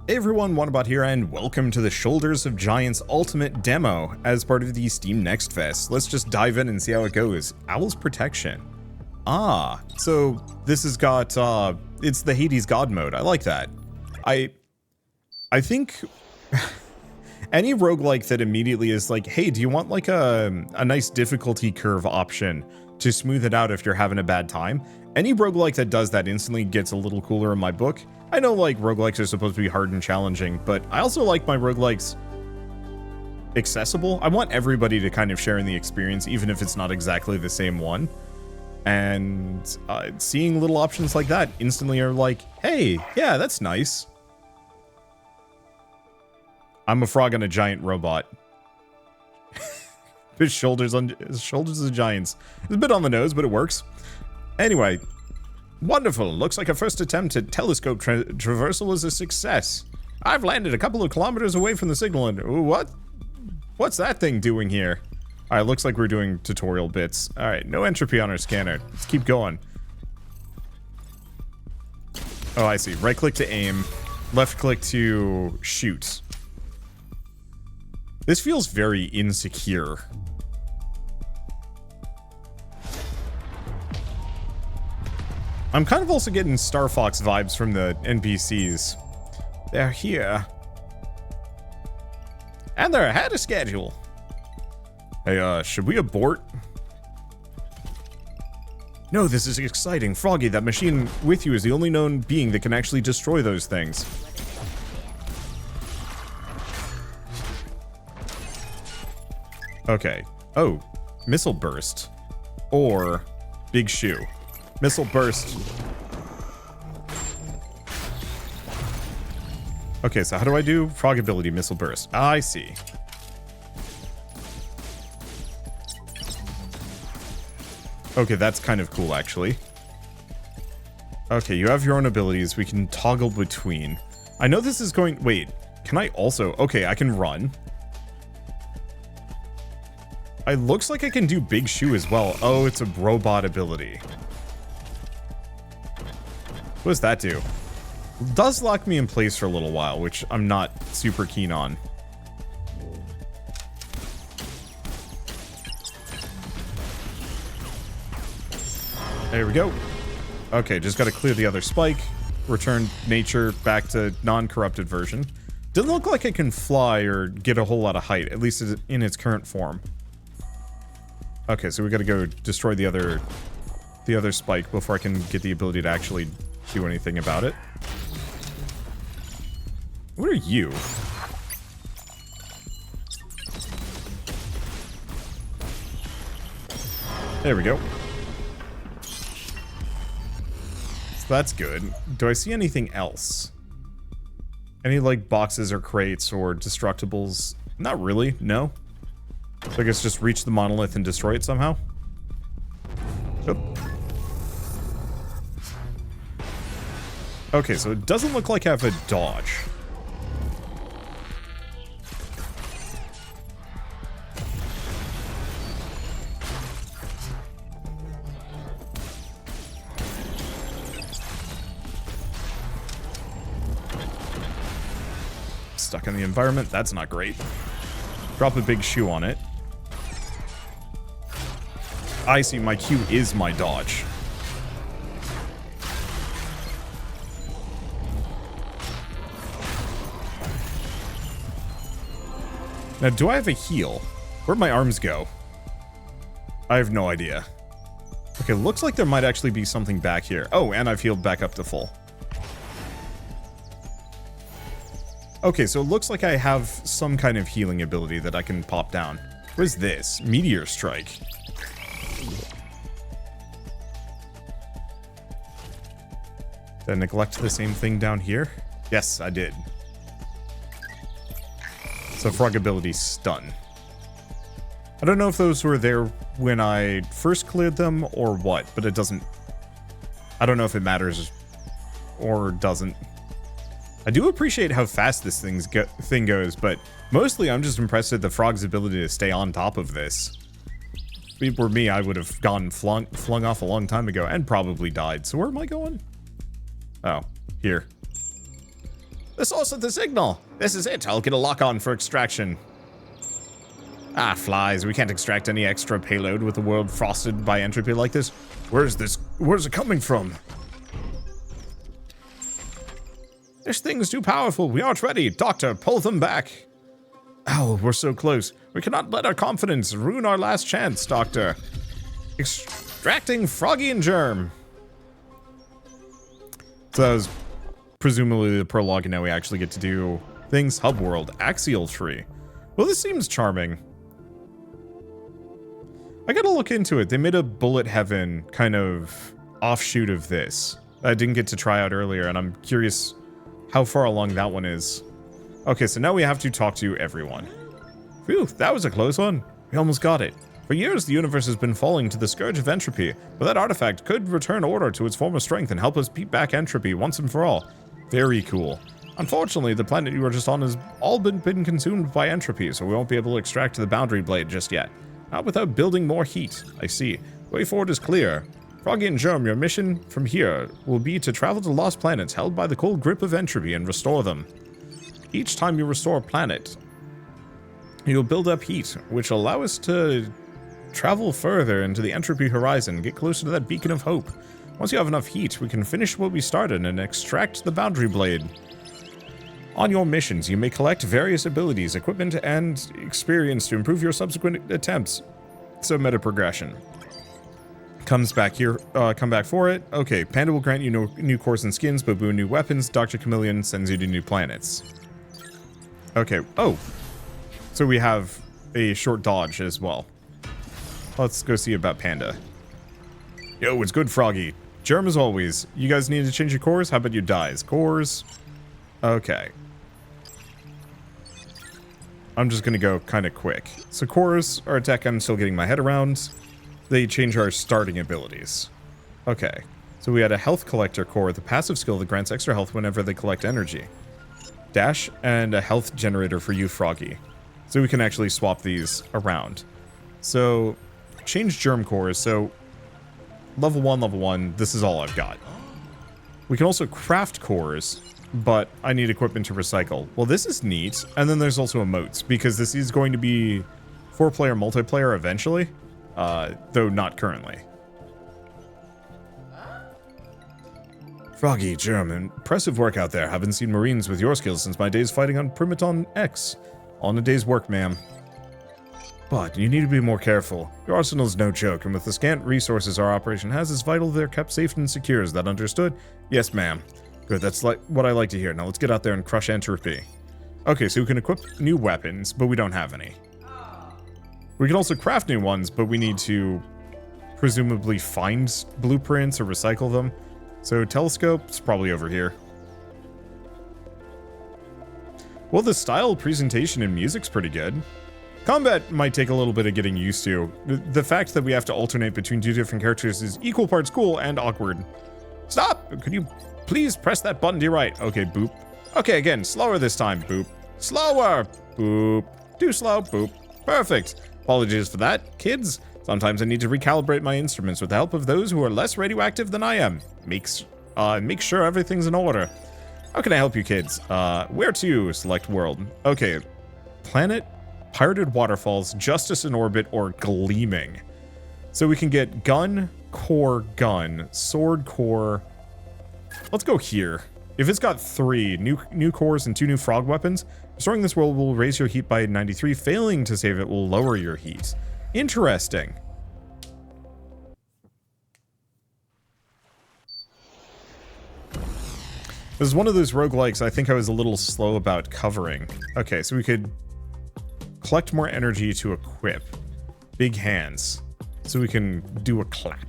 Hey everyone, Wanderbot here, and welcome to the Shoulders of Giants Ultimate Demo as part of the Steam Next Fest. Let's just dive in and see how it goes. Owl's Protection. Ah, so this has got, it's the Hades God mode. I like that. I think any roguelike that immediately is like, hey, do you want like a nice difficulty curve option to smooth it out if you're having a bad time? Any roguelike that does that instantly gets a little cooler in my book. I know like roguelikes are supposed to be hard and challenging, but I also like my roguelikes accessible. I want everybody to kind of share in the experience, even if it's not exactly the same one. And seeing little options like that instantly are like, hey, yeah, that's nice. I'm a frog on a giant robot. His shoulders of giants. It's a bit on the nose, but it works. Anyway, wonderful. Looks like a first attempt at telescope traversal was a success. I've landed a couple of kilometers away from the signal and... What's that thing doing here? Alright, looks like we're doing tutorial bits. Alright, no entropy on our scanner. Let's keep going. Oh, I see. Right click to aim. Left click to shoot. This feels very insecure. I'm kind of also getting Star Fox vibes from the NPCs. They're here. And they're ahead of schedule. Hey, should we abort? No, this is exciting. Froggy, that machine with you is the only known being that can actually destroy those things. Okay. Oh, missile burst. Or big shoe. Missile burst. Okay, so how do I do frog ability missile burst? I see. Okay, that's kind of cool, actually. Okay, you have your own abilities. We can toggle between. I know this is going... Wait, can I also... Okay, I can run. It looks like I can do big shoe as well. Oh, it's a robot ability. What does that do? It does lock me in place for a little while, which I'm not super keen on. There we go. Okay, just gotta clear the other spike. Return nature back to non-corrupted version. Doesn't look like it can fly or get a whole lot of height, at least in its current form. Okay, so we gotta go destroy the other spike before I can get the ability to actually do anything about it. What are you? There we go. So that's good. Do I see anything else? Any, like, boxes or crates or destructibles? Not really, no. So I guess just reach the monolith and destroy it somehow? Oop. Okay, so it doesn't look like I have a dodge. Stuck in the environment, that's not great. Drop a big shoe on it. I see, my Q is my dodge. Now, do I have a heal? Where'd my arms go? I have no idea. Okay, looks like there might actually be something back here. Oh, and I've healed back up to full. Okay, so it looks like I have some kind of healing ability that I can pop down. What is this? Meteor Strike. Did I neglect the same thing down here? Yes, I did. So frog ability stun. I don't know if those were there when I first cleared them or what, but it doesn't... I don't know if it matters or doesn't. I do appreciate how fast this thing goes, but mostly I'm just impressed at the frog's ability to stay on top of this. If it were me, I would have gone flung off a long time ago and probably died. So where am I going? Oh, here. The source of the signal! This is it, I'll get a lock on for extraction. Ah, flies, we can't extract any extra payload with a world frosted by entropy like this. Where's it coming from? This thing's too powerful, we aren't ready. Doctor, pull them back. Owl, we're so close. We cannot let our confidence ruin our last chance, Doctor. Extracting Froggy and Germ. So that was presumably the prologue, and now we actually get to do things. Hub world, axial tree. Well, this seems charming. I gotta look into it. They made a Bullet Heaven kind of offshoot of this that I didn't get to try out earlier, and I'm curious how far along that one is. Okay, so now we have to talk to everyone. Phew, that was a close one. We almost got it. For years, the universe has been falling to the scourge of entropy, but that artifact could return order to its former strength and help us beat back entropy once and for all. Very cool. Unfortunately, the planet you were just on has all been consumed by entropy, so we won't be able to extract the boundary blade just yet. Not without building more heat. I see. Way forward is clear. Froggy and Germ, your mission from here will be to travel to lost planets held by the cold grip of entropy and restore them. Each time you restore a planet, you'll build up heat, which will allow us to travel further into the entropy horizon, get closer to that beacon of hope. Once you have enough heat, we can finish what we started and extract the boundary blade. On your missions, you may collect various abilities, equipment, and experience to improve your subsequent attempts. So meta progression. Comes back here, come back for it. Okay, Panda will grant you new cores and skins, Babu new weapons, Dr. Chameleon sends you to new planets. Okay, oh. So we have a short dodge as well. Let's go see about Panda. Yo, it's good, Froggy. Germ as always. You guys need to change your cores? How about you dies? Cores. Okay. I'm just gonna go kind of quick. So cores are a tech I'm still getting my head around. They change our starting abilities. Okay. So we had a health collector core, the passive skill that grants extra health whenever they collect energy. Dash, and a health generator for you, Froggy. So we can actually swap these around. So, change germ cores. So, level 1, this is all I've got. We can also craft cores, but I need equipment to recycle. Well, this is neat. And then there's also emotes, because this is going to be 4-player multiplayer eventually, though not currently. Froggy, Germ, impressive work out there. Haven't seen Marines with your skills since my days fighting on Primaton X. On a day's work, ma'am. But you need to be more careful. Your arsenal's no joke, and with the scant resources our operation has, it's vital they're kept safe and secure. Is that understood? Yes, ma'am. Good, that's what I like to hear. Now let's get out there and crush entropy. Okay, so we can equip new weapons, but we don't have any. We can also craft new ones, but we need to presumably find blueprints or recycle them. So telescope's probably over here. Well, the style, presentation, and music's pretty good. Combat might take a little bit of getting used to. The fact that we have to alternate between two different characters is equal parts cool and awkward. Stop! Could you please press that button to your right? Okay, boop. Okay, again, slower this time, boop. Slower! Boop. Too slow, boop. Perfect. Apologies for that, kids. Sometimes I need to recalibrate my instruments with the help of those who are less radioactive than I am. Make sure everything's in order. How can I help you, kids? Where to? Select world. Okay. Planet, pirated waterfalls, justice in orbit, or gleaming. So we can get gun, core, gun, sword, core. Let's go here. If it's got 3 new cores and 2 new frog weapons, restoring this world will raise your heat by 93. Failing to save it will lower your heat. Interesting. This is one of those roguelikes I think I was a little slow about covering. Okay, so we could collect more energy to equip. Big hands. So we can do a clap.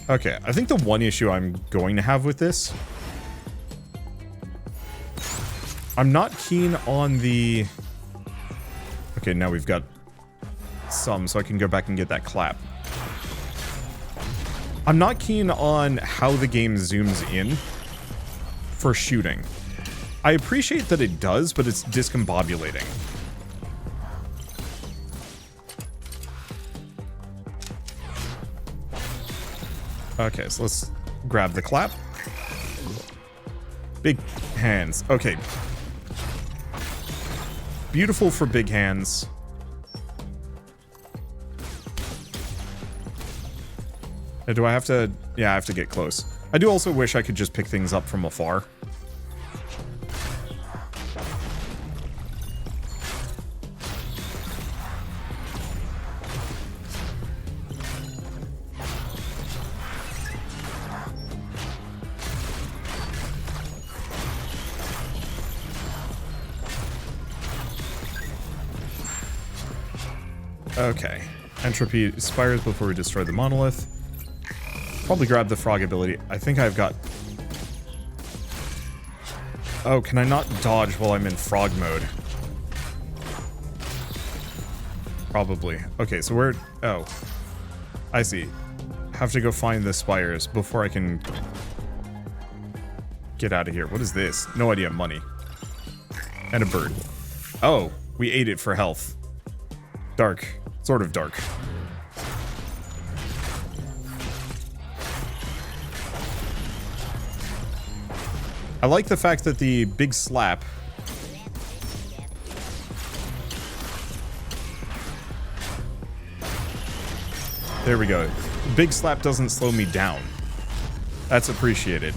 Okay, I think the one issue I'm going to have with this, I'm not keen on the... Okay, now we've got some, so I can go back and get that clap. I'm not keen on how the game zooms in. for shooting. I appreciate that it does, but it's discombobulating. Okay, so let's grab the clap. Big hands. Okay. Beautiful for big hands. Do I have to... Yeah, I have to get close. I do also wish I could just pick things up from afar. Okay. Entropy expires before we destroy the monolith. Probably grab the frog ability. I think I've got... Oh, can I not dodge while I'm in frog mode? Probably. Okay, so where... Oh. I see. Have to go find the spires before I can... get out of here. What is this? No idea. Money. And a bird. Oh, we ate it for health. Dark. Sort of dark. I like the fact that the big slap... There we go. Big slap doesn't slow me down. That's appreciated.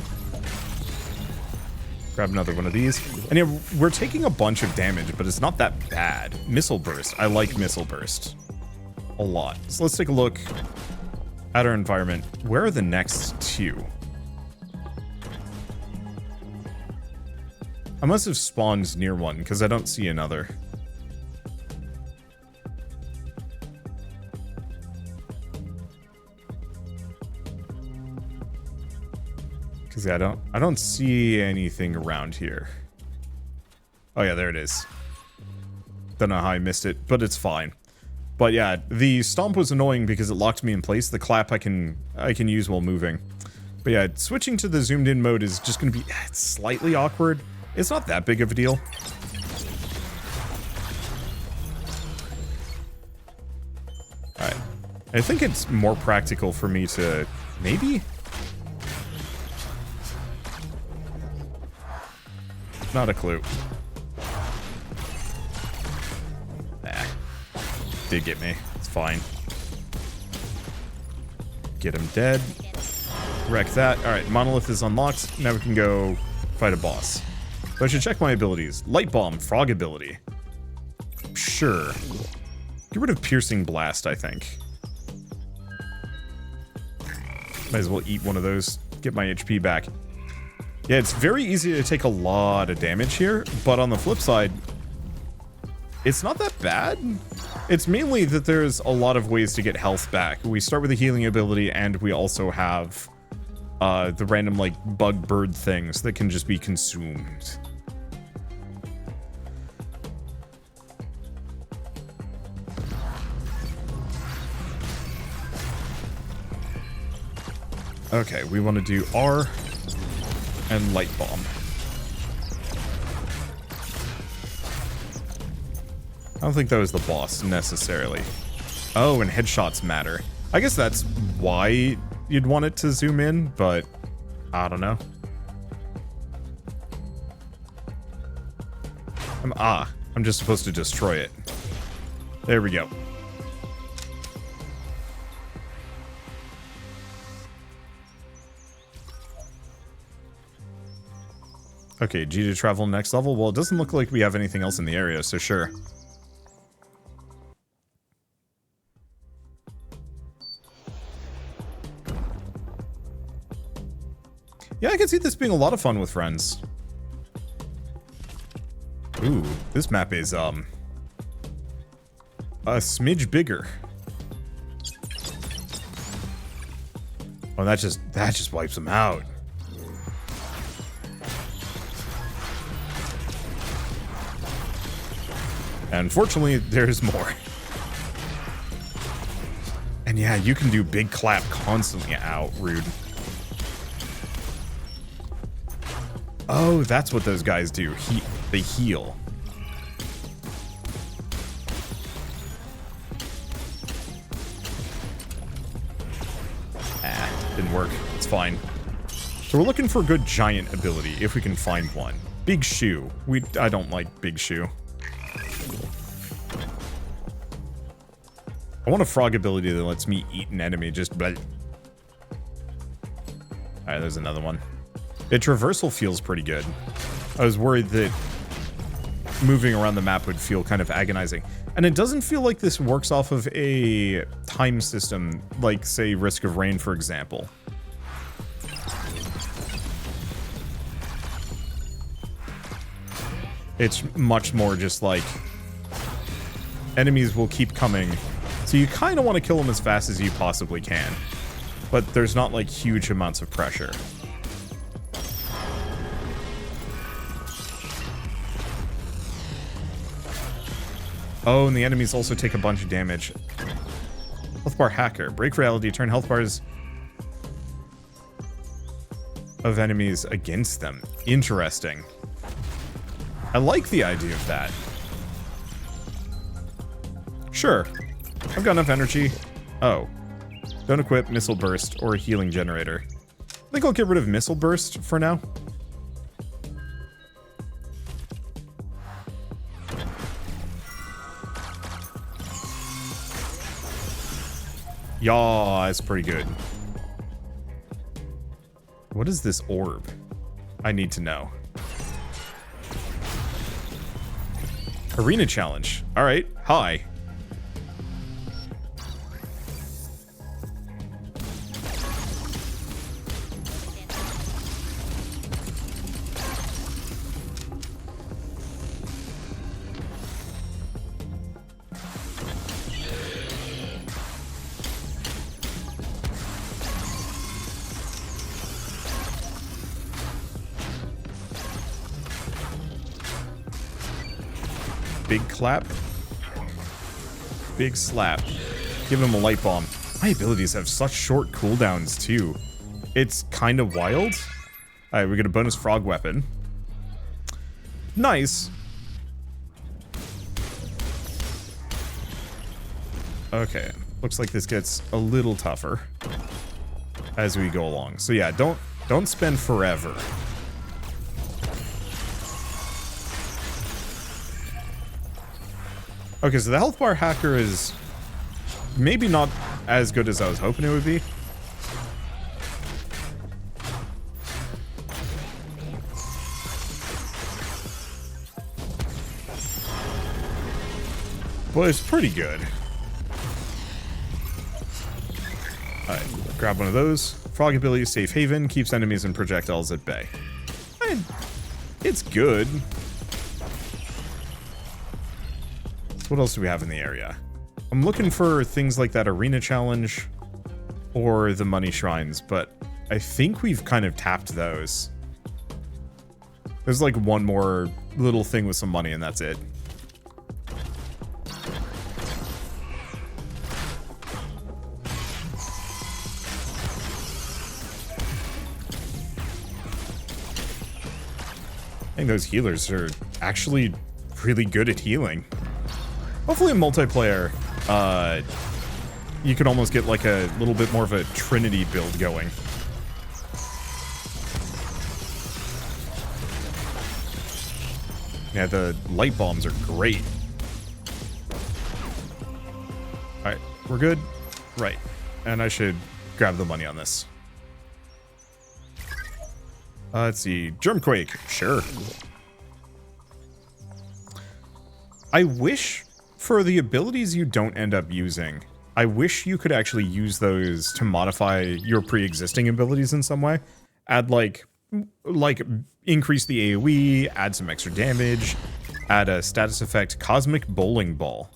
Grab another one of these. And yeah, we're taking a bunch of damage, but it's not that bad. Missile burst. I like missile burst. A lot. So let's take a look at our environment. Where are the next two? I must have spawned near one, because I don't see another. Because yeah, I don't see anything around here. Oh yeah, there it is. Don't know how I missed it, but it's fine. But yeah, the stomp was annoying because it locked me in place. The clap I can use while moving. But yeah, switching to the zoomed in mode is just going to be slightly awkward. It's not that big of a deal. Alright. I think it's more practical for me to... Maybe? Not a clue. Did get me. It's fine. Get him dead. Wreck that. Alright, monolith is unlocked. Now we can go fight a boss. So I should check my abilities. Light bomb, frog ability. Sure. Get rid of piercing blast, I think. Might as well eat one of those. Get my HP back. Yeah, it's very easy to take a lot of damage here, but on the flip side, it's not that bad. It's mainly that there's a lot of ways to get health back. We start with the healing ability, and we also have the random, like, bug bird things that can just be consumed. Okay, we want to do R and light bomb. I don't think that was the boss, necessarily. Oh, and headshots matter. I guess that's why you'd want it to zoom in, but I don't know. I'm just supposed to destroy it. There we go. Okay, G to travel next level. Well, it doesn't look like we have anything else in the area, so sure. Yeah, I can see this being a lot of fun with friends. Ooh, this map is, a smidge bigger. Oh, that just wipes them out. Unfortunately, there's more. And yeah, you can do big clap constantly. Out, rude. Oh, that's what those guys do. They heal. Didn't work. It's fine. So we're looking for a good giant ability, if we can find one. Big Shoe. I don't like Big Shoe. I want a frog ability that lets me eat an enemy, just bleh. Alright, there's another one. Its traversal feels pretty good. I was worried that moving around the map would feel kind of agonizing. And it doesn't feel like this works off of a time system, like, say, Risk of Rain, for example. It's much more just like, enemies will keep coming, so you kind of want to kill them as fast as you possibly can. But there's not, like, huge amounts of pressure. Oh, and the enemies also take a bunch of damage. Health bar hacker. Break reality. Turn health bars of enemies against them. Interesting. I like the idea of that. Sure. I've got enough energy. Oh. Don't equip missile burst or healing generator. I think I'll get rid of missile burst for now. Yeah, that's pretty good. What is this orb? I need to know. Arena challenge. All right. Hi. Big clap. Big slap. Give him a light bomb. My abilities have such short cooldowns, too. It's kind of wild. Alright, we get a bonus frog weapon. Nice. Okay. Looks like this gets a little tougher as we go along. So yeah, don't spend forever. Okay, so the health bar hacker is maybe not as good as I was hoping it would be. But it's pretty good. Alright, grab one of those. Frog ability, safe haven, keeps enemies and projectiles at bay. It's good. What else do we have in the area? I'm looking for things like that arena challenge or the money shrines, but I think we've kind of tapped those. There's like one more little thing with some money and that's it. I think those healers are actually really good at healing. Hopefully in multiplayer, you could almost get like a little bit more of a Trinity build going. Yeah, the light bombs are great. Alright, we're good? Right. And I should grab the money on this. Let's see. Germquake. Sure. I wish... for the abilities you don't end up using, I wish you could actually use those to modify your pre-existing abilities in some way. Add like increase the AoE, add some extra damage, add a status effect, Cosmic Bowling Ball.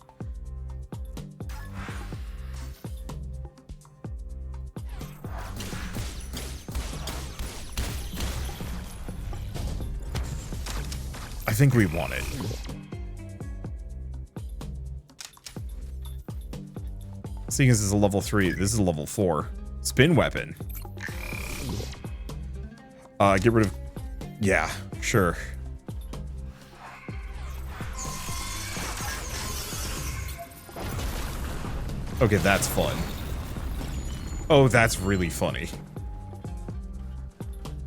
I think we want it. Seeing as this is a level 3, this is a level 4. Spin weapon. Get rid of Yeah, sure. Okay, that's fun. Oh, that's really funny.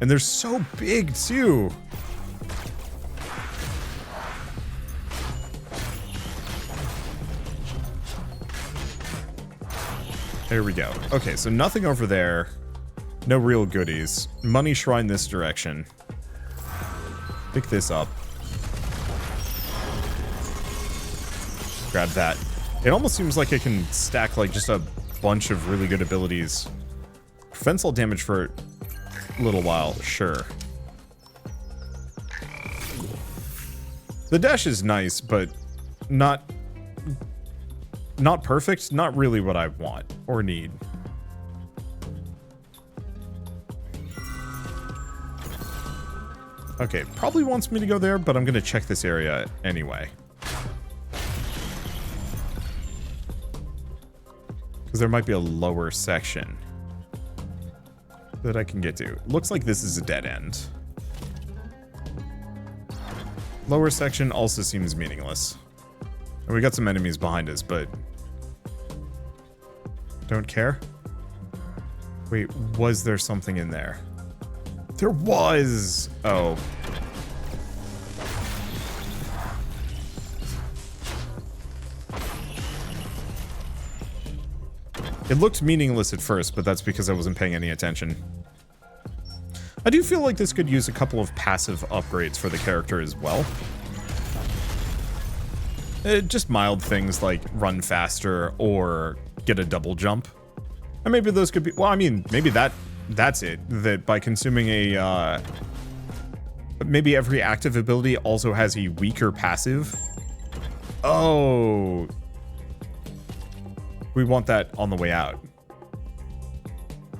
And they're so big, too. There we go. Okay, so nothing over there. No real goodies. Money shrine this direction. Pick this up. Grab that. It almost seems like it can stack like just a bunch of really good abilities. Prevents all damage for a little while, sure. The dash is nice, but not perfect. Not really what I want or need. Okay, probably wants me to go there, but I'm gonna check this area anyway. Because there might be a lower section that I can get to. Looks like this is a dead end. Lower section also seems meaningless. And we got some enemies behind us, but don't care. Wait, was there something in there? There was! Oh. It looked meaningless at first, but that's because I wasn't paying any attention. I do feel like this could use a couple of passive upgrades for the character as well. Just mild things like run faster or get a double jump. And maybe those could be... Well, I mean, maybe that's it. That by consuming a... maybe every active ability also has a weaker passive. Oh... We want that on the way out.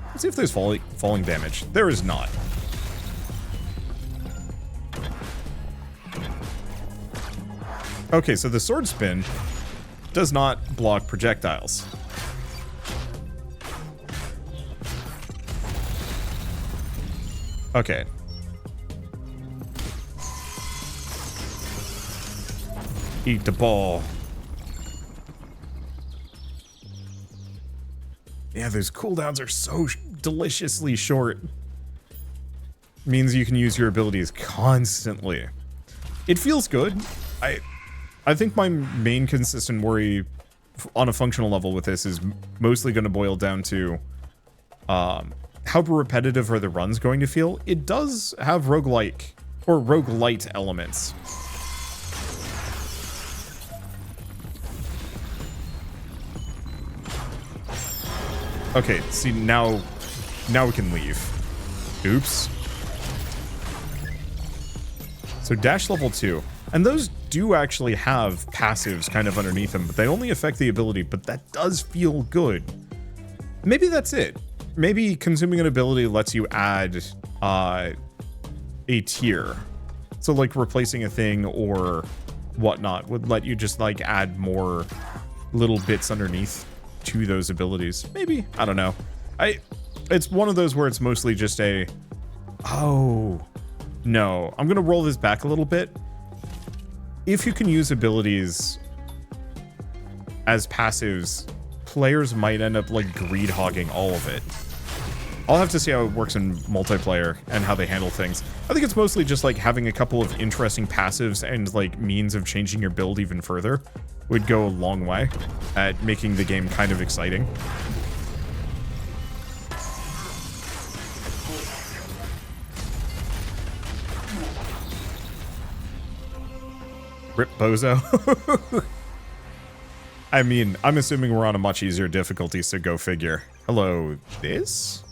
Let's see if there's falling damage. There is not. Okay, so the sword spin does not block projectiles. Okay. Eat the ball. Yeah, those cooldowns are so deliciously short. Means you can use your abilities constantly. It feels good. I think my main consistent worry on a functional level with this is mostly going to boil down to how repetitive are the runs going to feel. It does have roguelike or roguelite elements. Okay, see, now we can leave. Oops. So dash level 2. And those do actually have passives kind of underneath them, but they only affect the ability, but that does feel good. Maybe that's it. Maybe consuming an ability lets you add a tier. So like replacing a thing or whatnot would let you just like add more little bits underneath to those abilities. Maybe. I don't know. It's one of those where it's mostly just a... Oh. No. I'm going to roll this back a little bit. If you can use abilities as passives, players might end up like greed hogging all of it. I'll have to see how it works in multiplayer and how they handle things. I think it's mostly just like having a couple of interesting passives and like means of changing your build even further would go a long way at making the game kind of exciting. Rip Bozo. I mean, I'm assuming we're on a much easier difficulty, so go figure. Hello, this?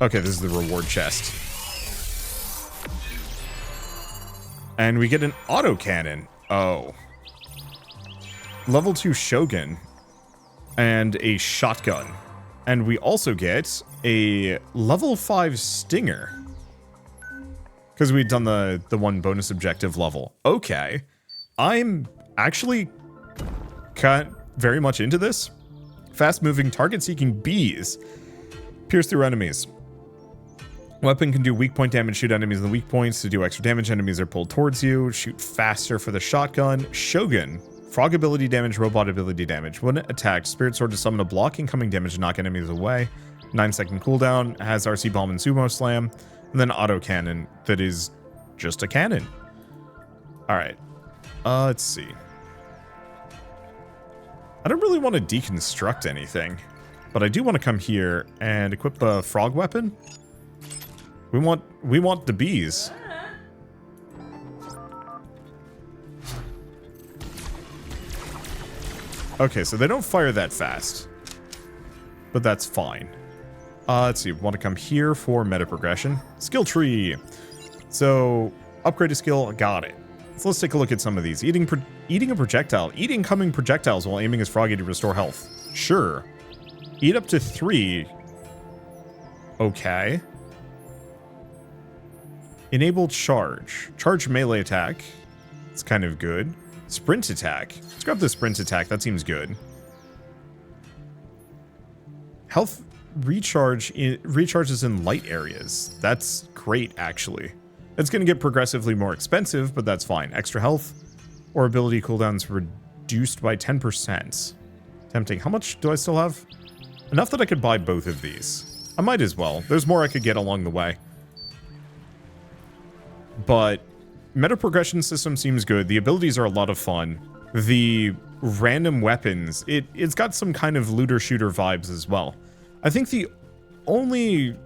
Okay, this is the reward chest. And we get an autocannon. Oh. Level 2 Shogun. And a shotgun. And we also get a level 5 Stinger. Because we'd done the one bonus objective level. Okay. I'm actually very much into this. Fast-moving, target-seeking bees. Pierce through enemies. Weapon can do weak point damage, shoot enemies in the weak points. To do extra damage, enemies are pulled towards you. Shoot faster for the shotgun. Shogun. Frog ability damage, robot ability damage. When attacked, Spirit Sword to summon a block incoming damage to knock enemies away. 9-second cooldown. Has RC Bomb and Sumo Slam. And then auto cannon that is just a cannon. Alright. Let's see. I don't really want to deconstruct anything, but I do want to come here and equip a frog weapon. We want the bees. Okay, so they don't fire that fast, but that's fine. Let's see, want to come here for meta progression. Skill tree. So, upgrade a skill, got it. So let's take a look at some of these. Eating a projectile. Eat incoming projectiles while aiming as Froggy to restore health. Sure. Eat up to 3. Okay. Enable charge. Charge melee attack. It's kind of good. Sprint attack. Let's grab the sprint attack. That seems good. Health recharges in light areas. That's great, actually. It's going to get progressively more expensive, but that's fine. Extra health or ability cooldowns reduced by 10%. Tempting. How much do I still have? Enough that I could buy both of these. I might as well. There's more I could get along the way. But meta progression system seems good. The abilities are a lot of fun. The random weapons, it's got some kind of looter shooter vibes as well. I think the only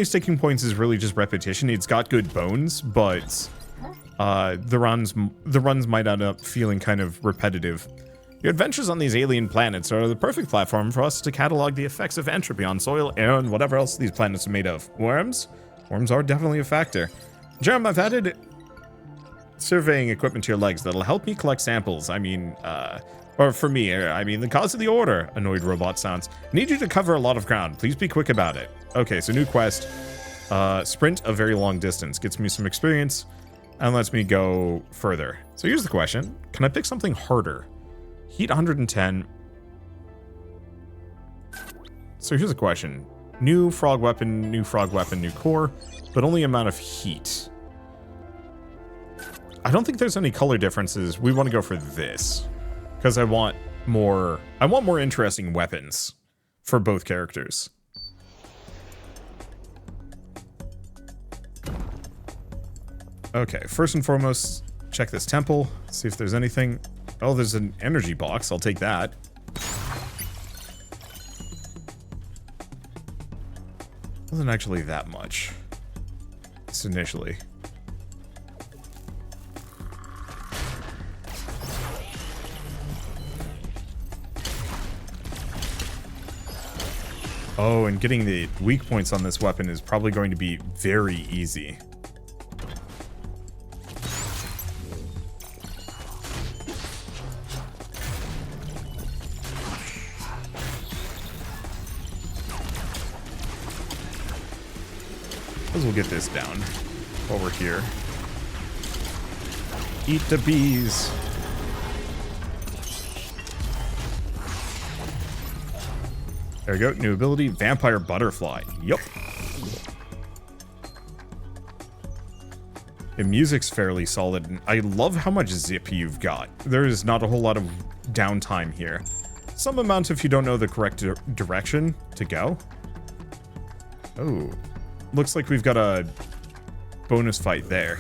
sticking points is really just repetition. It's got good bones, but the runs might end up feeling kind of repetitive. Your adventures on these alien planets are the perfect platform for us to catalog the effects of entropy on soil, air, and whatever else these planets are made of. Worms? Worms are definitely a factor. Jerem, I've added surveying equipment to your legs that'll help me collect samples. I mean, or for me, I mean, the cause of the order, annoyed robot sounds. I need you to cover a lot of ground. Please be quick about it. Okay, so new quest. Sprint a very long distance. Gets me some experience and lets me go further. So here's the question. Can I pick something harder? Heat 110. So here's the question. New frog weapon, new core, but only amount of heat. I don't think there's any color differences. We want to go for this because I want more interesting weapons for both characters. Okay, first and foremost, check this temple, see if there's anything. Oh, there's an energy box. I'll take that. Wasn't actually that much. Just initially. Oh, and getting the weak points on this weapon is probably going to be very easy. We'll get this down while we're here. Eat the bees. There we go. New ability, Vampire Butterfly. Yup. The music's fairly solid, and I love how much zip you've got. There is not a whole lot of downtime here. Some amount if you don't know the correct direction to go. Oh. Looks like we've got a bonus fight there.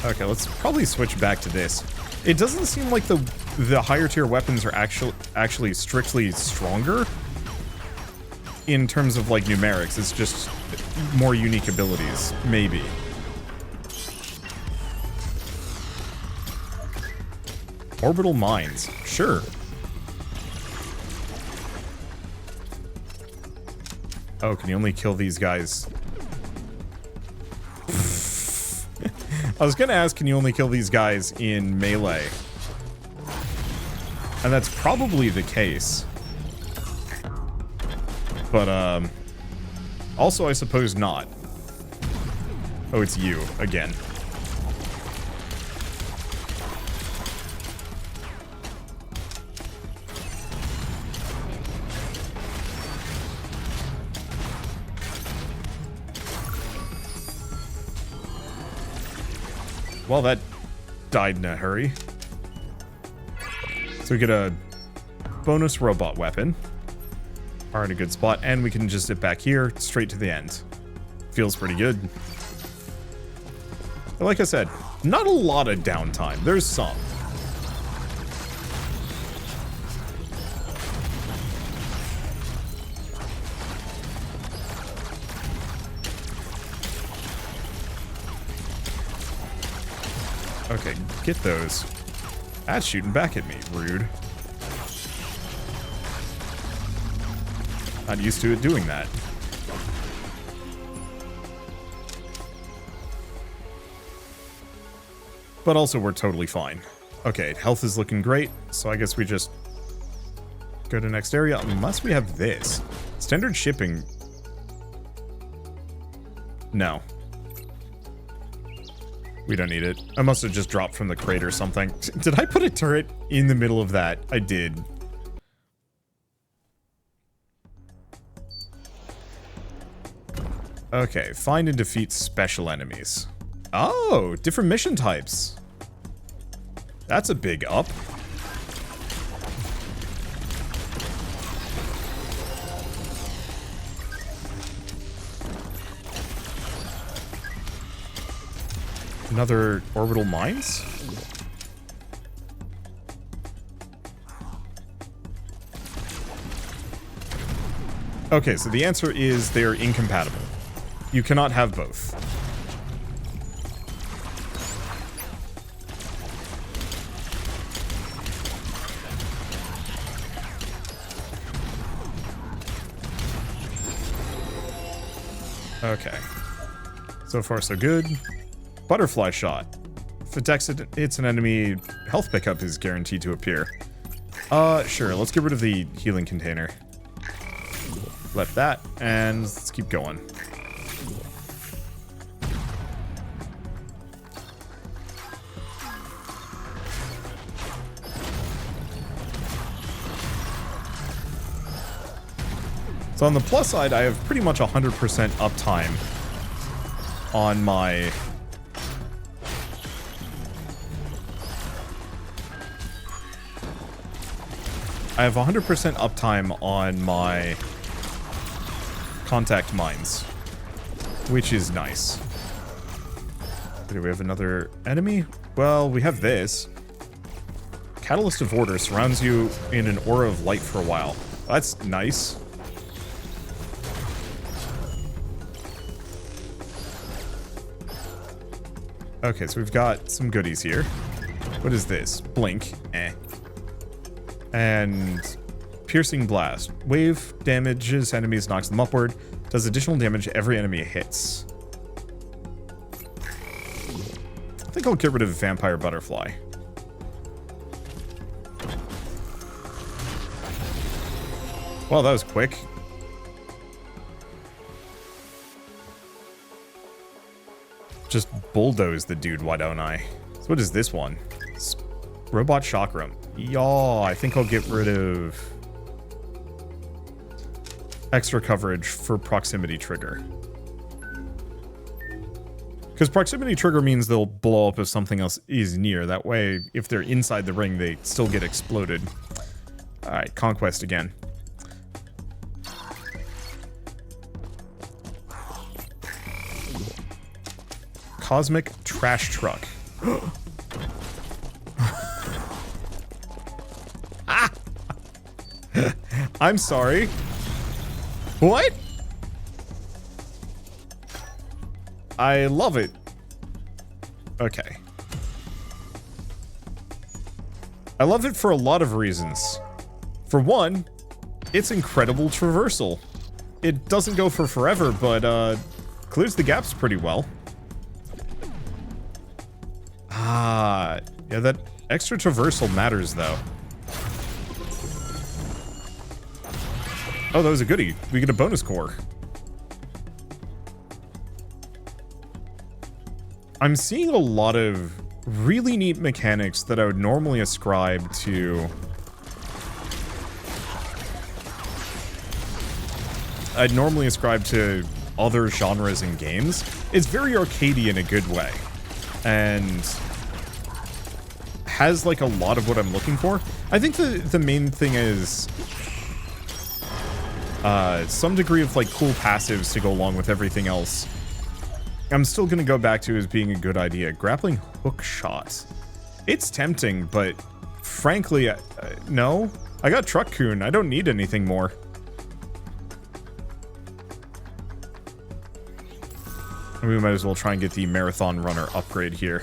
Okay, let's probably switch back to this. It doesn't seem like the higher tier weapons are actually strictly stronger in terms of like numerics. It's just more unique abilities, maybe. Orbital mines, sure. Oh, can you only kill these guys? I was gonna ask, can you only kill these guys in melee? And that's probably the case. But, also, I suppose not. Oh, it's you again. Well, that died in a hurry. So we get a bonus robot weapon. Are in a good spot, and we can just zip back here, straight to the end. Feels pretty good. But like I said, not a lot of downtime. There's some. Okay, get those. That's shooting back at me. Rude. Not used to it doing that. But also, we're totally fine. Okay, health is looking great, so I guess we just go to next area, unless we have this. Standard shipping. No. We don't need it. I must have just dropped from the crate or something. Did I put a turret in the middle of that? I did. Okay, find and defeat special enemies. Oh, different mission types. That's a big up. Another orbital mines? Okay, so the answer is they're incompatible. You cannot have both. Okay. So far, so good. Butterfly shot. If it hits an enemy, health pickup is guaranteed to appear. Sure, let's get rid of the healing container. Left that, and let's keep going. So on the plus side, I have pretty much 100% uptime on my... I have 100% uptime on my contact mines, which is nice. Do we have another enemy? Well, we have this. Catalyst of Order surrounds you in an aura of light for a while. That's nice. Okay, so we've got some goodies here. What is this? Blink. Eh. And Piercing Blast. Wave damages enemies, knocks them upward. Does additional damage every enemy it hits. I think I'll get rid of Vampire Butterfly. Well, that was quick. Just bulldoze the dude, why don't I? So what is this one? Robot Chakram. Yaw, I think I'll get rid of extra coverage for proximity trigger. Because proximity trigger means they'll blow up if something else is near. That way, if they're inside the ring, they still get exploded. Alright, Conquest again. Cosmic Trash Truck. Ah! I'm sorry. What? I love it. Okay. I love it for a lot of reasons. For one, it's incredible traversal. It doesn't go for forever, but clears the gaps pretty well. Ah, yeah, that extra traversal matters, though. Oh, that was a goodie. We get a bonus core. I'm seeing a lot of really neat mechanics that I would normally ascribe to... I'd normally ascribe to other genres in games. It's very arcadey in a good way. And has, like, a lot of what I'm looking for. I think the main thing is... some degree of, like, cool passives to go along with everything else. I'm still gonna go back to as being a good idea. Grappling hook shot. It's tempting, but frankly, no. I got Truck-kun. I don't need anything more. We might as well try and get the Marathon Runner upgrade here.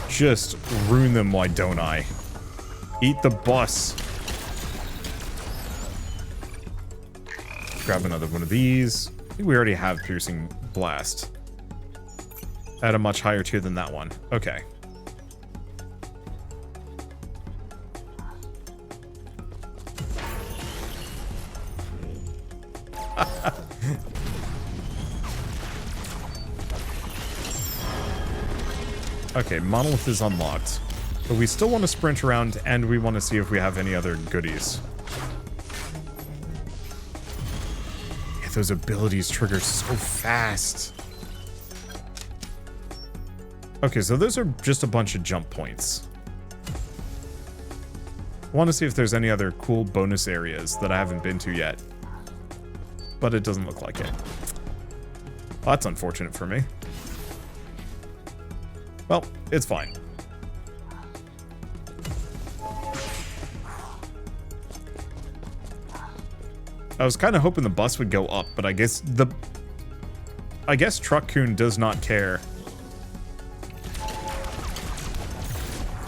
Just ruin them, why don't I? Eat the bus. Grab another one of these. I think we already have Piercing Blast. At a much higher tier than that one. Okay. Okay, Monolith is unlocked. But we still want to sprint around, and we want to see if we have any other goodies. Yeah, those abilities trigger so fast. Okay, so those are just a bunch of jump points. I want to see if there's any other cool bonus areas that I haven't been to yet. But it doesn't look like it. Well, that's unfortunate for me. Well, it's fine. I was kind of hoping the bus would go up, but I guess Truck-kun does not care.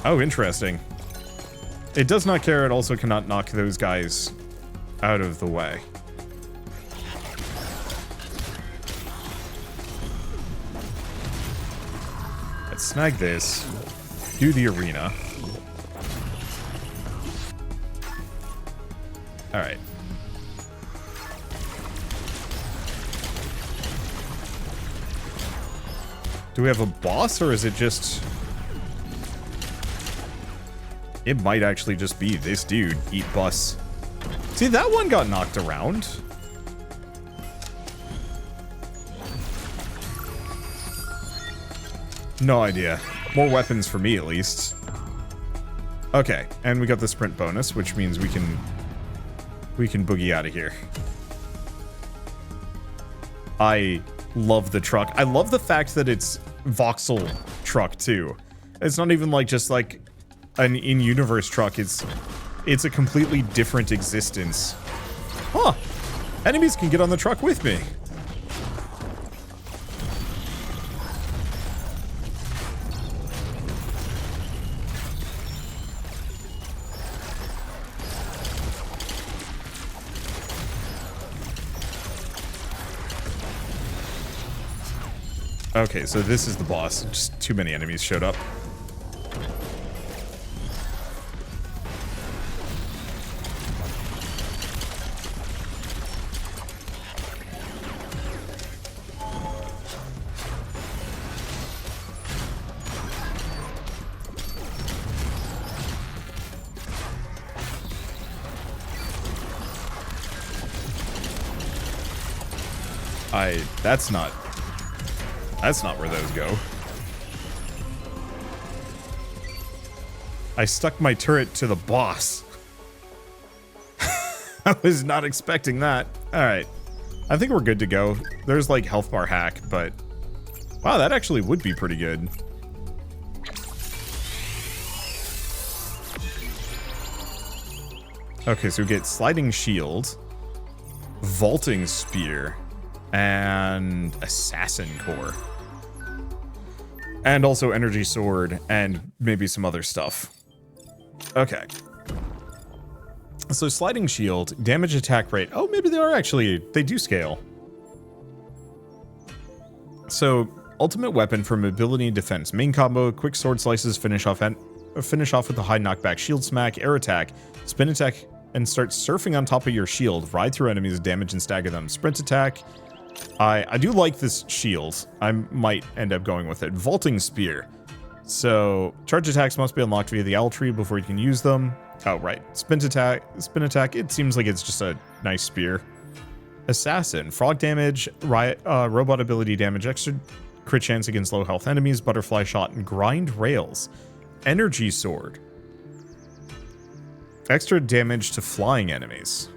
Oh, interesting. It does not care. It also cannot knock those guys out of the way. Let's snag this. Do the arena. Alright. Do we have a boss, or is it just... It might actually just be this dude. Eat bus. See, that one got knocked around. No idea. More weapons for me, at least. Okay, and we got the sprint bonus, which means we can boogie out of here. I love the truck. I love the fact that it's voxel truck too. It's not even like just like an in-universe truck. It's a completely different existence. Huh. Enemies can get on the truck with me. Okay, so this is the boss. Just too many enemies showed up. That's not where those go. I stuck my turret to the boss. I was not expecting that. Alright. I think we're good to go. There's like health bar hack, but... Wow, that actually would be pretty good. Okay, so we get sliding shield, vaulting spear, and assassin core. And also energy sword, and maybe some other stuff. Okay. So sliding shield, damage attack rate. Oh, maybe they do scale. So, ultimate weapon for mobility and defense. Main combo, quick sword slices, finish off finish off with a high knockback shield smack, air attack, spin attack, and start surfing on top of your shield. Ride through enemies, damage and stagger them. Sprint attack. I do like this shield. I might end up going with it. Vaulting spear. So charge attacks must be unlocked via the owl tree before you can use them. Oh, right. Spin attack. It seems like it's just a nice spear. Assassin. Frog damage, robot ability damage, extra crit chance against low health enemies, butterfly shot, and grind rails. Energy sword. Extra damage to flying enemies.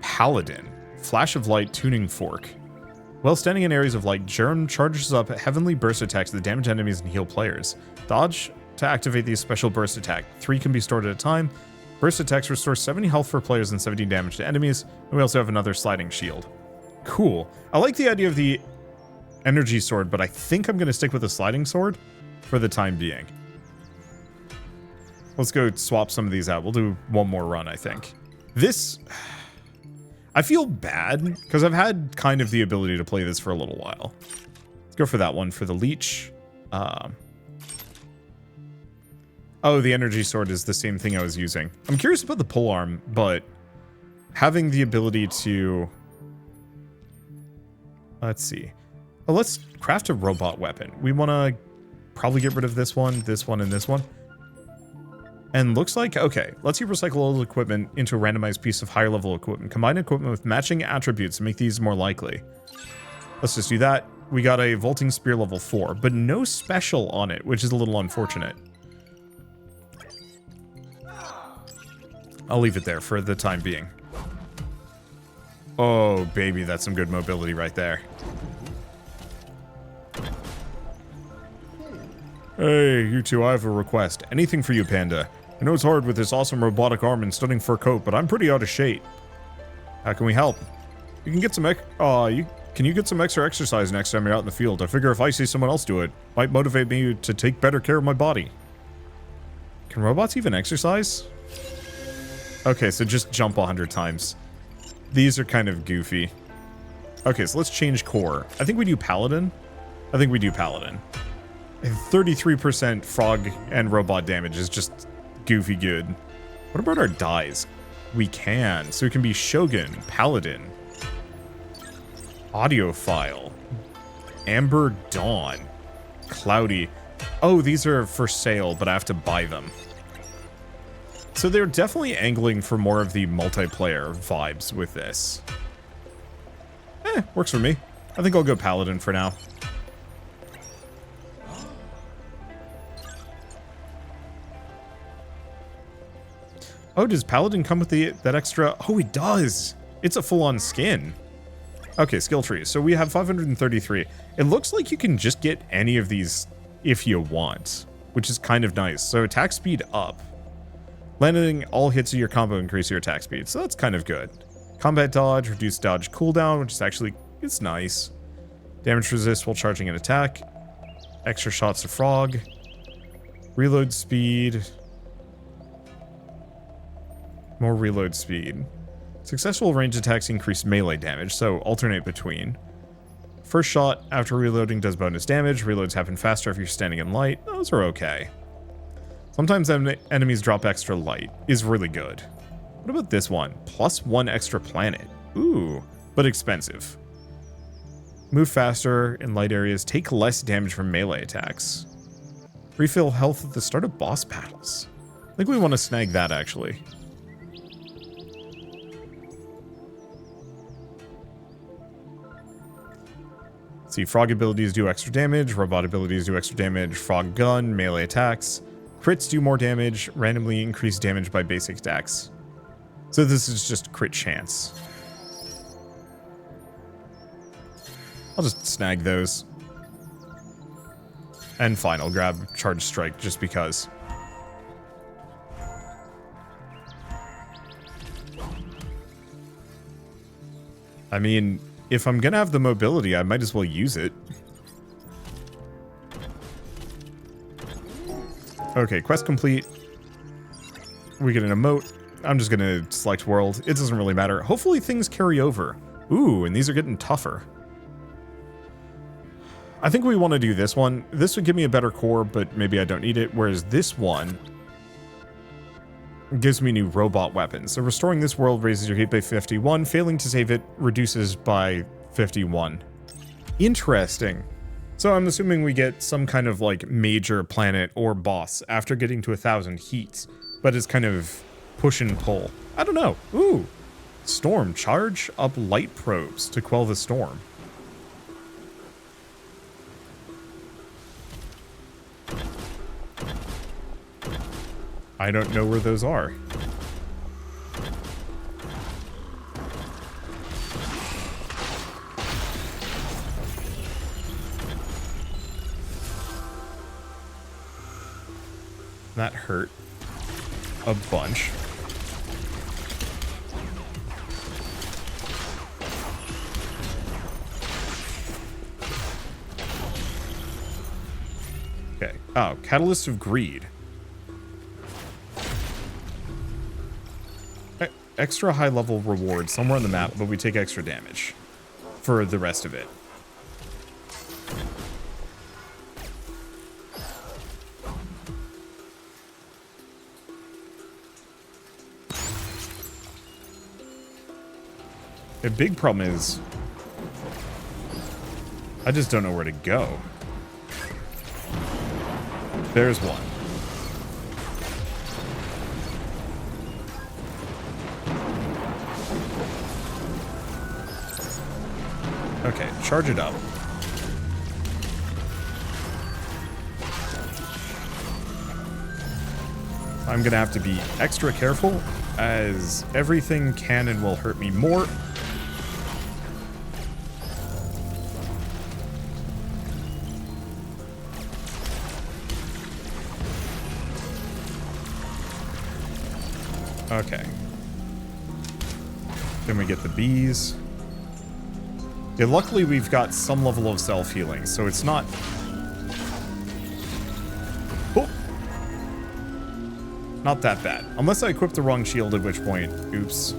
Paladin. Flash of light, tuning fork. While standing in areas of light, Germ charges up heavenly burst attacks that damage enemies and heal players. Dodge to activate these special burst attack. 3 can be stored at a time. Burst attacks restore 70 health for players and 17 damage to enemies. And we also have another sliding shield. Cool. I like the idea of the energy sword, but I think I'm going to stick with the sliding sword for the time being. Let's go swap some of these out. We'll do one more run, I think. This... I feel bad, because I've had kind of the ability to play this for a little while. Let's go for that one for the leech. Oh, the energy sword is the same thing I was using. I'm curious about the polearm, but having the ability to... Let's see. Well, let's craft a robot weapon. We want to probably get rid of this one, and this one. And looks like, okay, let's recycle old equipment into a randomized piece of higher level equipment. Combine equipment with matching attributes to make these more likely. Let's just do that. We got a vaulting spear level 4, but no special on it, which is a little unfortunate. I'll leave it there for the time being. Oh, baby, that's some good mobility right there. Hey, you two, I have a request. Anything for you, Panda. I know it's hard with this awesome robotic arm and stunning fur coat, but I'm pretty out of shape. How can we help? You can get some can you get some extra exercise next time you're out in the field? I figure if I see someone else do it, might motivate me to take better care of my body. Can robots even exercise? Okay, so just jump 100 times. These are kind of goofy. Okay, so let's change core. I think we do Paladin. I think we do Paladin. 33% frog and robot damage is just goofy good. What about our dies? We can. So it can be Shogun, Paladin, Audiophile, Amber Dawn, Cloudy. Oh, these are for sale, but I have to buy them. So they're definitely angling for more of the multiplayer vibes with this. Works for me. I think I'll go Paladin for now. Oh, does Paladin come with that extra? Oh, it does. It's a full-on skin. Okay, skill tree. So we have 533. It looks like you can just get any of these if you want, which is kind of nice. So attack speed up. Landing all hits of your combo increase your attack speed. So that's kind of good. Combat dodge, reduce dodge cooldown, which is actually, it's nice. Damage resist while charging an attack. Extra shots of frog. Reload speed. More reload speed. Successful range attacks increase melee damage, so alternate between. First shot after reloading does bonus damage. Reloads happen faster if you're standing in light. Those are okay. Sometimes enemies drop extra light. Is really good. What about this one? +1 extra planet. Ooh, but expensive. Move faster in light areas. Take less damage from melee attacks. Refill health at the start of boss battles. I think we want to snag that, actually. See, frog abilities do extra damage, robot abilities do extra damage, frog gun, melee attacks. Crits do more damage, randomly increase damage by basic attacks. So this is just crit chance. I'll just snag those. And fine, I'll grab Charge Strike just because. I mean, if I'm gonna have the mobility, I might as well use it. Okay, quest complete. We get an emote. I'm just gonna select world. It doesn't really matter. Hopefully things carry over. Ooh, and these are getting tougher. I think we want to do this one. This would give me a better core, but maybe I don't need it. Whereas this one gives me new robot weapons. So restoring this world raises your hit by 51. Failing to save it reduces by 51. Interesting. So I'm assuming we get some kind of like major planet or boss after getting to 1,000 heats. But it's kind of push and pull. I don't know. Ooh. Storm. Charge up light probes to quell the storm. I don't know where those are. That hurt a bunch. Okay. Oh, Catalyst of Greed. Extra high level reward somewhere on the map, but we take extra damage for the rest of it. The big problem is I just don't know where to go. There's one. Okay, charge it up. I'm gonna have to be extra careful, as everything can and will hurt me more. Okay. Then we get the bees. Yeah, luckily we've got some level of self-healing, so it's not... Oh! Not that bad. Unless I equip the wrong shield, at which point... Oops.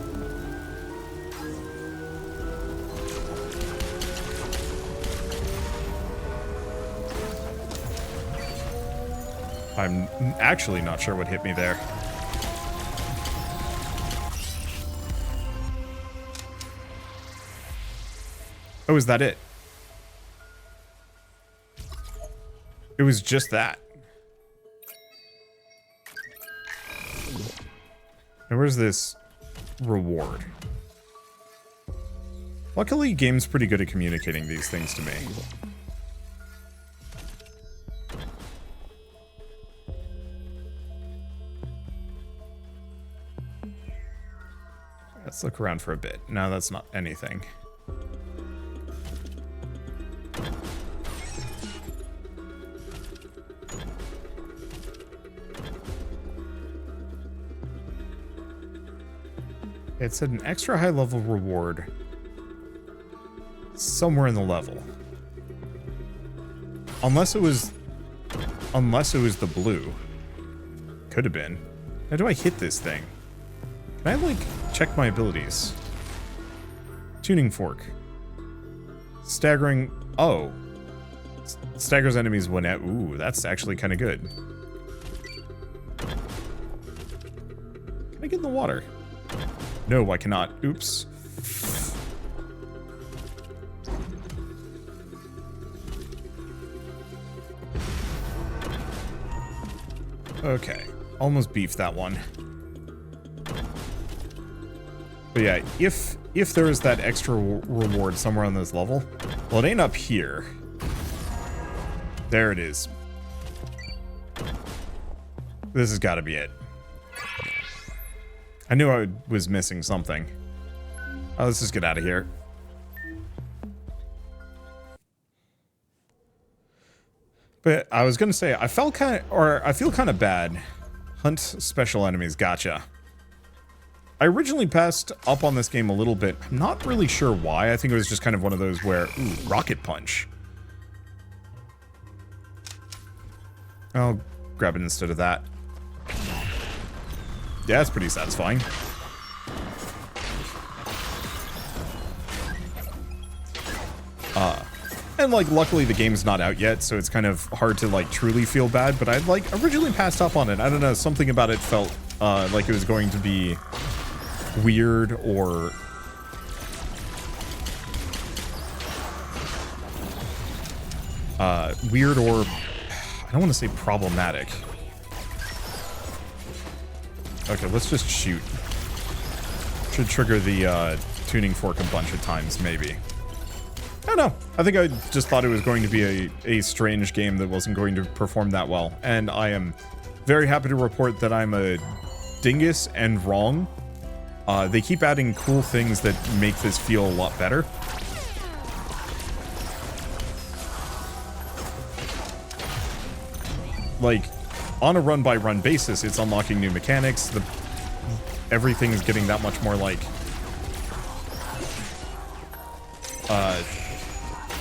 I'm actually not sure what hit me there. Oh, is that it? It was just that. And where's this reward? Luckily, game's pretty good at communicating these things to me. Let's look around for a bit. No, that's not anything. It said an extra high level reward somewhere in the level. Unless it was the blue. Could have been. How do I hit this thing? Can I like check my abilities? Tuning fork. Staggering. Oh. Staggers enemies when at. Ooh, that's actually kind of good. Can I get in the water? No, I cannot. Oops. Okay. Almost beefed that one. But yeah, if there is that extra reward somewhere on this level, well, it ain't up here. There it is. This has got to be it. I knew I was missing something. Oh, let's just get out of here. But I was gonna say, I feel kind of bad. Hunt special enemies, gotcha. I originally passed up on this game a little bit. I'm not really sure why. I think it was just kind of one of those where, ooh, rocket punch. I'll grab it instead of that. Yeah, that's pretty satisfying. And, like, luckily the game's not out yet, so it's kind of hard to, like, truly feel bad, but I'd, like, originally passed up on it. I don't know, something about it felt like it was going to be weird or... weird or... I don't want to say problematic. Okay, let's just shoot. Should trigger the tuning fork a bunch of times, maybe. I don't know. I think I just thought it was going to be a strange game that wasn't going to perform that well. And I am very happy to report that I'm a dingus and wrong. They keep adding cool things that make this feel a lot better. Like, on a run-by-run basis, it's unlocking new mechanics. Everything is getting that much more, like...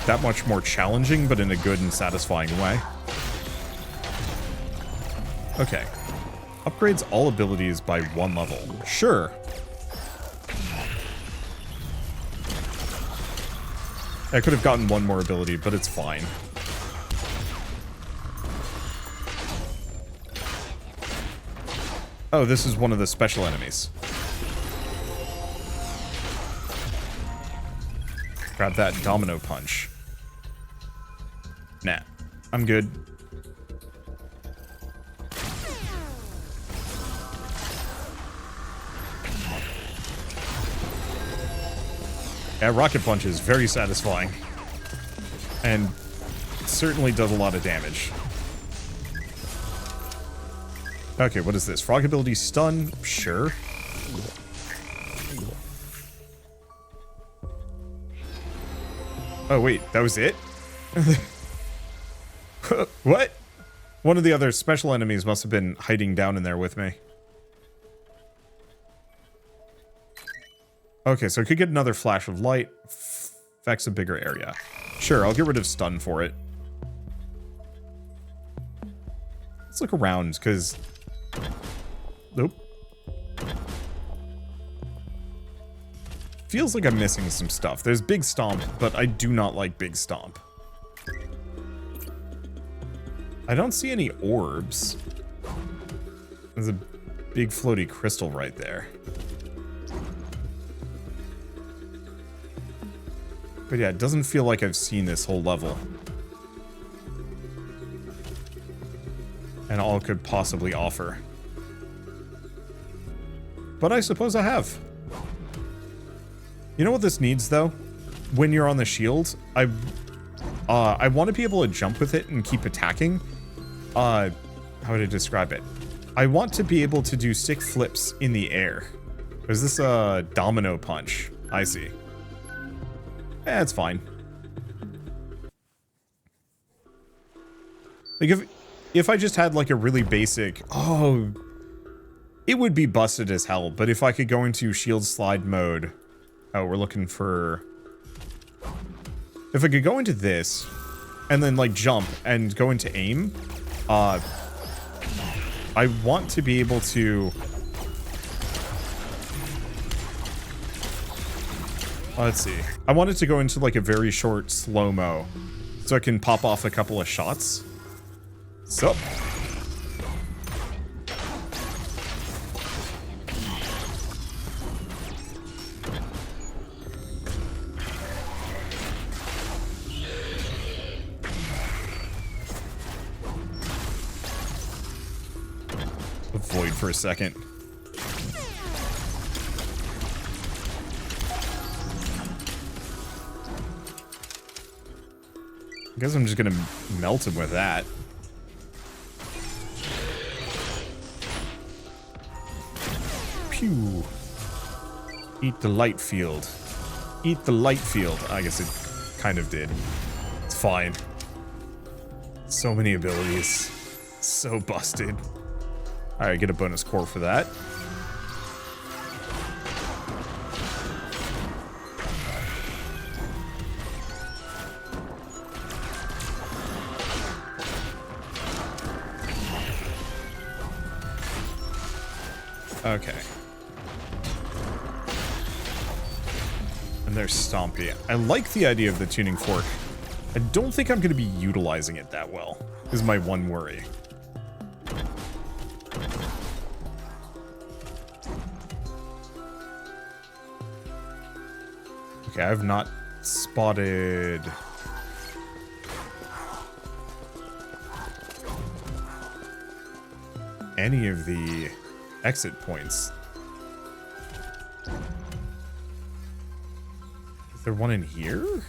that much more challenging, but in a good and satisfying way. Okay. Upgrades all abilities by 1 level. Sure. I could have gotten 1 more ability, but it's fine. Oh, this is one of the special enemies. Grab that domino punch. Nah, I'm good. Yeah, rocket punch is very satisfying. And certainly does a lot of damage. Okay, what is this? Frog ability stun? Sure. Oh, wait, that was it? What? One of the other special enemies must have been hiding down in there with me. Okay, so I could get another flash of light. Affects a bigger area. Sure, I'll get rid of stun for it. Let's look around, because... Nope. Feels like I'm missing some stuff. There's Big Stomp, but I do not like Big Stomp. I don't see any orbs. There's a big floaty crystal right there. But yeah, it doesn't feel like I've seen this whole level. And all it could possibly offer. But I suppose I have. You know what this needs, though? When you're on the shield, I want to be able to jump with it and keep attacking. How would I describe it? I want to be able to do stick flips in the air. Is this a domino punch? I see. Eh, it's fine. Like, if I just had, like, a really basic... Oh... It would be busted as hell, but if I could go into shield slide mode... Oh, we're looking for... If I could go into this, and then, like, jump, and go into aim, I want to be able to... Let's see. I want it to go into, like, a very short slow-mo, so I can pop off a couple of shots. So... Void for a second. I guess I'm just gonna melt him with that. Pew. Eat the light field. Eat the light field. I guess it kind of did. It's fine. So many abilities. So busted. Alright, get a bonus core for that. Okay. And there's Stompy. I like the idea of the tuning fork I don't think I'm going to be utilizing it that well, is my one worry. Okay, I've not spotted... any of the exit points. Is there one in here?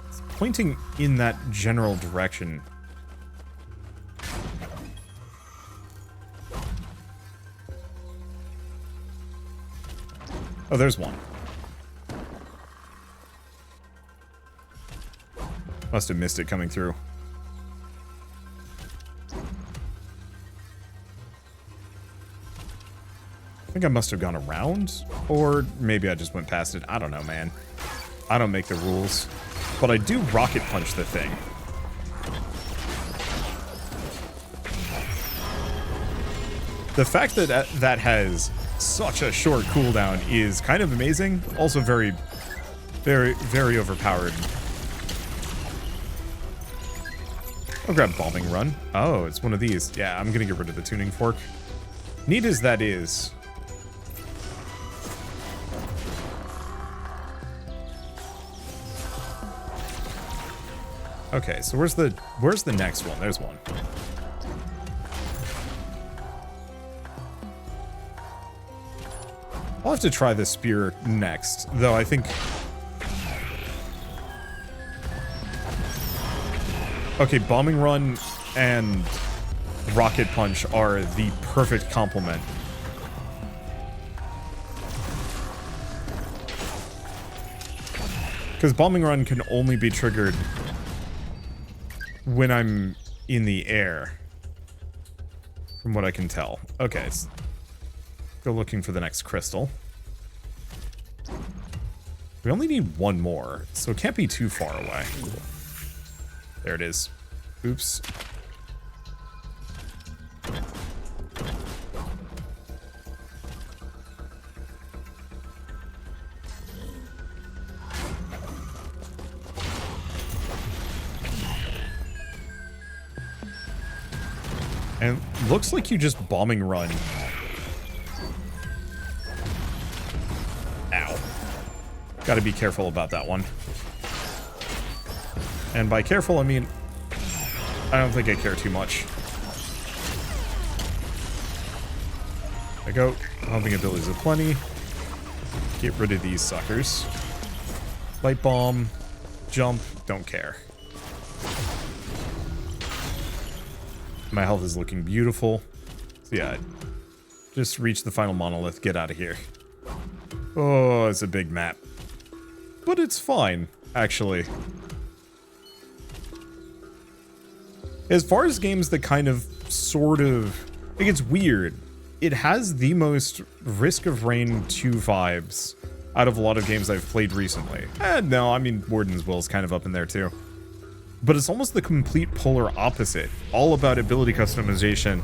It's pointing in that general direction. Oh, there's one. Must have missed it coming through. I think I must have gone around, or maybe I just went past it. I don't know, man. I don't make the rules. But I do rocket punch the thing. The fact that that has such a short cooldown is kind of amazing. Also very, very overpowered. I'll grab bombing run. Oh, it's one of these. Yeah, I'm gonna get rid of the tuning fork. Neat as that is. Okay, so where's the next one? There's one. I'll have to try the spear next, though I think... Okay, bombing run and rocket punch are the perfect complement. Because bombing run can only be triggered when I'm in the air, from what I can tell. Okay, so go looking for the next crystal. We only need one more, so it can't be too far away. There it is. Oops. And looks like you just bombing run. Ow. Gotta be careful about that one. And by careful, I mean, I don't think I care too much. There I go. Humping abilities aplenty. Get rid of these suckers. Light bomb. Jump. Don't care. My health is looking beautiful. So yeah, just reach the final monolith. Get out of here. Oh, it's a big map. But it's fine, actually. As far as games that kind of, sort of... Like, it's weird. It has the most Risk of Rain 2 vibes out of a lot of games I've played recently. No, I mean, Warden's Will is kind of up in there, too. But it's almost the complete polar opposite. All about ability customization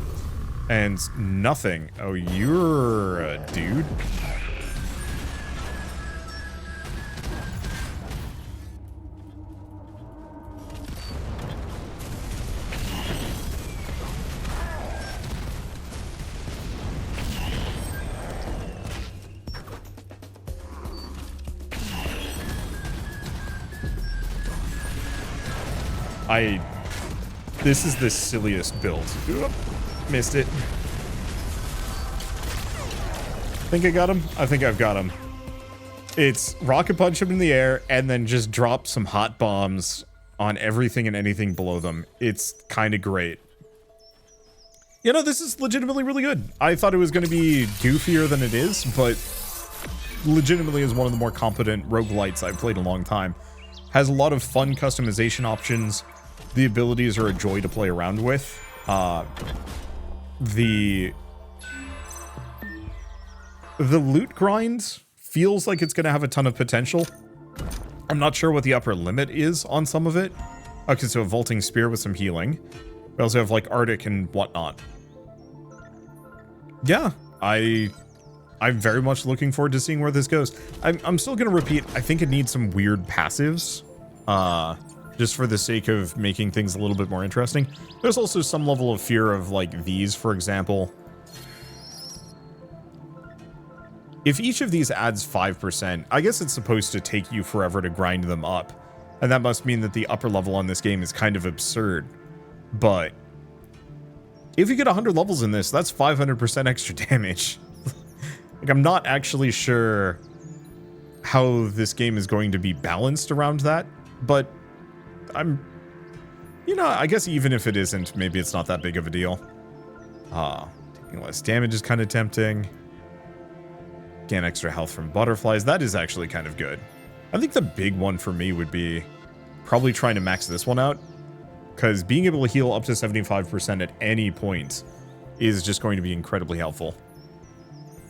and nothing. Oh, you're a dude? This is the silliest build. Oop, missed it. Think I got him? I think I've got him. It's rocket punch him in the air and then just drop some hot bombs on everything and anything below them. It's kind of great. You know, this is legitimately really good. I thought it was going to be goofier than it is, but legitimately is one of the more competent roguelites I've played in a long time. Has a lot of fun customization options. The abilities are a joy to play around with. The loot grind feels like it's going to have a ton of potential. I'm not sure what the upper limit is on some of it. Okay, so a vaulting spear with some healing. We also have like Arctic and whatnot. Yeah, I I'm very much looking forward to seeing where this goes. I'm still going to repeat, I think it needs some weird passives, just for the sake of making things a little bit more interesting. There's also some level of fear of, like, these, for example. If each of these adds 5%, I guess it's supposed to take you forever to grind them up. And that must mean that the upper level on this game is kind of absurd. But if you get 100 levels in this, that's 500% extra damage. Like, I'm not actually sure how this game is going to be balanced around that, but you know, I guess even if it isn't, maybe it's not that big of a deal. Taking less damage is kind of tempting. Gain extra health from butterflies. That is actually kind of good. I think the big one for me would be probably trying to max this one out, because being able to heal up to 75% at any point is just going to be incredibly helpful.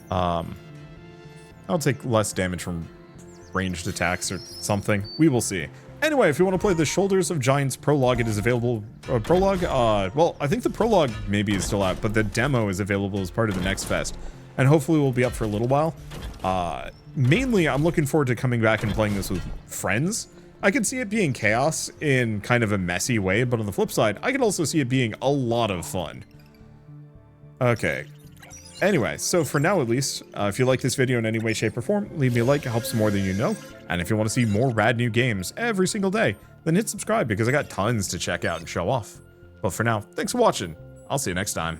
I'll take less damage from ranged attacks or something. We will see. Anyway, if you want to play the Shoulders of Giants prologue, it is available. Prologue? Well, I think the prologue maybe is still out, but the demo is available as part of the next fest. And hopefully will be up for a little while. Mainly, I'm looking forward to coming back and playing this with friends. I could see it being chaos in kind of a messy way, but on the flip side, I could also see it being a lot of fun. Okay. Anyway, so for now at least, if you like this video in any way, shape, or form, leave me a like, it helps more than you know. And if you want to see more rad new games every single day, then hit subscribe because I got tons to check out and show off. But for now, thanks for watching. I'll see you next time.